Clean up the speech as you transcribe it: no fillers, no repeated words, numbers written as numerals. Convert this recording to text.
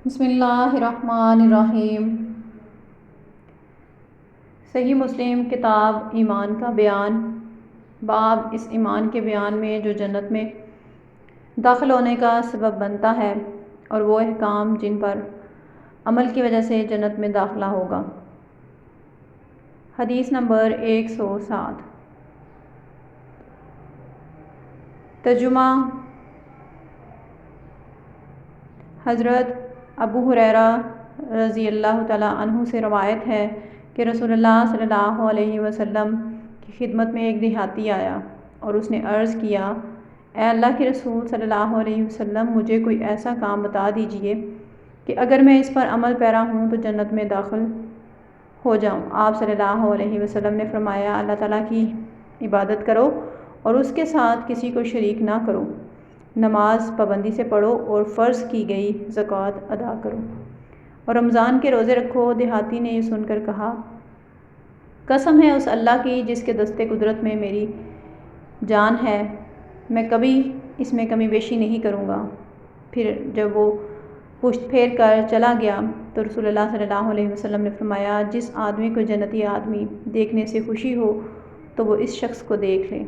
بسم اللہ الرحمن الرحیم۔ صحیح مسلم کتاب ایمان کا بیان، باب اس ایمان کے بیان میں جو جنت میں داخل ہونے کا سبب بنتا ہے اور وہ احکام جن پر عمل کی وجہ سے جنت میں داخلہ ہوگا۔ حدیث نمبر 107۔ ترجمہ۔ حضرت ابو ہریرہ رضی اللہ تعالیٰ عنہ سے روایت ہے کہ رسول اللہ صلی اللہ علیہ وسلم کی خدمت میں ایک دیہاتی آیا اور اس نے عرض کیا، اے اللہ کے رسول صلی اللہ علیہ وسلم، مجھے کوئی ایسا کام بتا دیجئے کہ اگر میں اس پر عمل پیرا ہوں تو جنت میں داخل ہو جاؤں۔ آپ صلی اللہ علیہ وسلم نے فرمایا، اللہ تعالیٰ کی عبادت کرو اور اس کے ساتھ کسی کو شریک نہ کرو، نماز پابندی سے پڑھو اور فرض کی گئی زکوٰۃ ادا کرو، اور رمضان کے روزے رکھو۔ دیہاتی نے یہ سن کر کہا، قسم ہے اس اللہ کی جس کے دستے قدرت میں میری جان ہے، میں کبھی اس میں کمی بیشی نہیں کروں گا۔ پھر جب وہ پشت پھیر کر چلا گیا تو رسول اللہ صلی اللہ علیہ وسلم نے فرمایا، جس آدمی کو جنتی آدمی دیکھنے سے خوشی ہو تو وہ اس شخص کو دیکھ لے۔